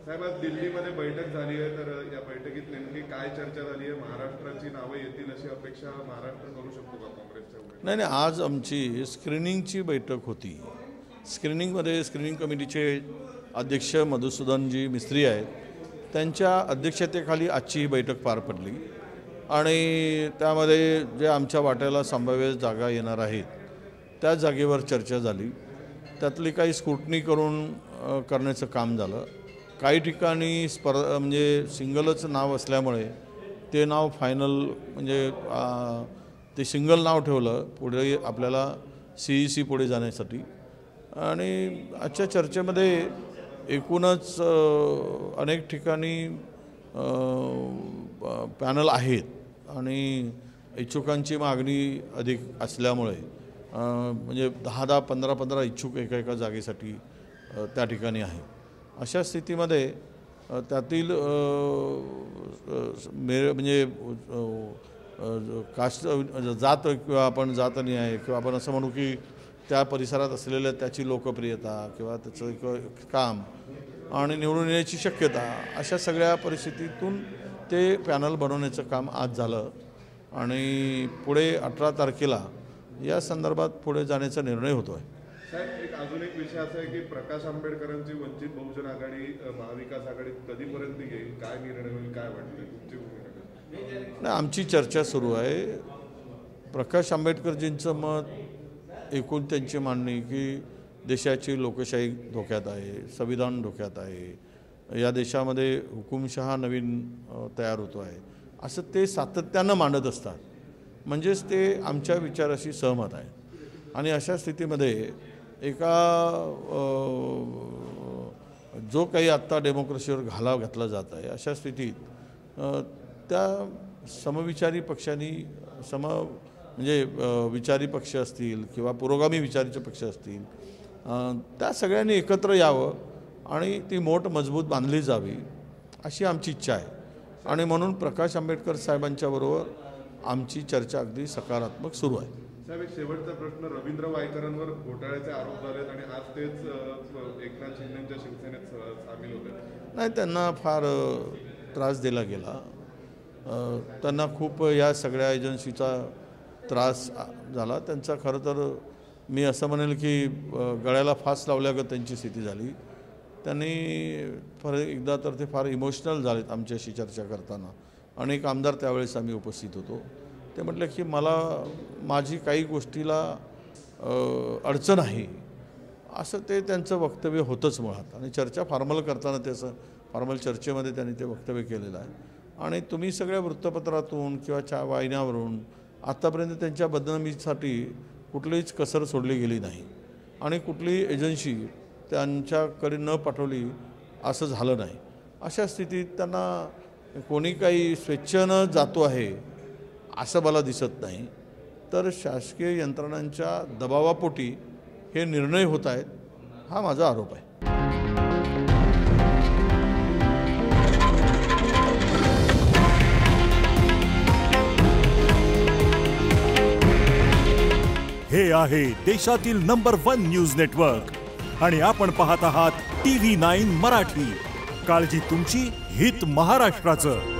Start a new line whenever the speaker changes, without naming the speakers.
साहेब, आज दिल्लीमध्ये बैठक झाली आहे, तर या बैठकीत नेमकी काय चर्चा झाली आहे? महाराष्ट्राची नावे येतील अशी अपेक्षा महाराष्ट्र करू शकतो का काँग्रेसच्या?
नाही, आज आमची स्क्रीनिंगची बैठक होती. स्क्रीनिंगमध्ये स्क्रीनिंग कमिटीचे अध्यक्ष मधुसूदनजी मिस्त्री आहेत, त्यांच्या अध्यक्षतेखाली आजची ही बैठक पार पडली आणि त्यामध्ये जे आमच्या वाट्याला संभाव्य जागा येणार आहेत त्या जागेवर चर्चा झाली. त्यातली काही स्क्रुटनी करून करण्याचं काम झालं. काही ठिकाणी म्हणजे सिंगलच नाव असल्यामुळे ते नाव फायनल म्हणजे ते सिंगल नाव ठेवलं पुढे आपल्याला CEC पुढे जाण्यासाठी. आणि आजच्या चर्चेमध्ये एकूणच अनेक ठिकाणी पॅनल आहेत आणि इच्छुकांची मागणी अधिक असल्यामुळे म्हणजे 10 15 इच्छुक एका जागेसाठी त्या ठिकाणी आहे. अशा स्थितीमध्ये त्यातील म्हणजे कास्ट जात किंवा आपण जातनिहाय किंवा आपण असं म्हणू की त्या परिसरात असलेल्या त्याची लोकप्रियता किंवा त्याचं एक काम आणि निवडून येण्याची शक्यता, अशा सगळ्या परिस्थितीतून ते पॅनल बनवण्याचं काम आज झालं आणि पुढे 18 तारखेला या संदर्भात पुढे जाण्याचा निर्णय होतो आहे.
साहेब, अजून एक विषय असा आहे की प्रकाश आंबेडकरांची वंचित बहुजन आघाडी महाविकास आघाडीत कधीपर्यंत येईल, काय निर्णय होईल, काय वाटतं तुमची भूमिका?
नाही, आमची चर्चा सुरू आहे. प्रकाश आंबेडकरजींचं मत, एकूण त्यांची मांडणी की देशाची लोकशाही धोक्यात आहे, संविधान धोक्यात आहे, या देशामध्ये हुकुमशहा नवीन तयार होतो आहे, असं ते सातत्यानं मांडत असतात. म्हणजेच ते आमच्या विचाराशी सहमत आहे. आणि अशा स्थितीमध्ये एका जो काही आत्ता डेमोक्रेसीवर घाला घातला जात आहे अशा स्थितीत त्या समविचारी पक्षांनी म्हणजे विचारी पक्ष असतील किंवा पुरोगामी विचारीचे पक्ष असतील त्या सगळ्यांनी एकत्र यावं आणि ती मोठ मजबूत बांधली जावी अशी आमची इच्छा आहे. आणि म्हणून प्रकाश आंबेडकर साहेबांच्याबरोबर आमची चर्चा अगदी सकारात्मक सुरू आहे.
साहेब, एक शेवटचा प्रश्न. रवींद्र वायकरांवर घोटाळ्याचे आरोप झालेत आणि आज तेच एकनाथ शिंदेंच्या शिवसेनेत सामील होते.
नाही, त्यांना फार त्रास दिला गेला. त्यांना खूप या सगळ्या एजन्सीचा त्रास झाला. त्यांचा खरं तर मी असं म्हणेल की गळ्याला फास लावल्यागत त्यांची स्थिती झाली. त्यांनी फार एकदा तर ते फार इमोशनल झालेत आमच्याशी चर्चा करताना. अनेक आमदार त्यावेळेस आम्ही उपस्थित होतो. ते म्हटलं की मला माझी काही गोष्टीला अडचण आहे असं ते त्यांचं वक्तव्य होतंच मुळात. आणि चर्चा फॉर्मल करताना त्याचं फॉर्मल चर्चेमध्ये त्यांनी ते वक्तव्य केलेलं आहे. आणि तुम्ही सगळ्या वृत्तपत्रातून किंवा वाहिन्यावरून आत्तापर्यंत त्यांच्या बदनामीसाठी कुठलीच कसर सोडली गेली नाही आणि कुठली एजन्सी त्यांच्याकडे न पाठवली असं झालं नाही. अशा स्थितीत त्यांना कोणी काही स्वेच्छेनं जातो आहे असं मला दिसत नाही. तर शासकीय यंत्रणांच्या दबावापोटी हे निर्णय होत आहेत हा माझा आरोप आहे.
हे आहे देशातील नंबर 1 न्यूज नेटवर्क आणि आपण पाहत आहात TV9 मराठी. काळजी तुमची, हित महाराष्ट्राचं.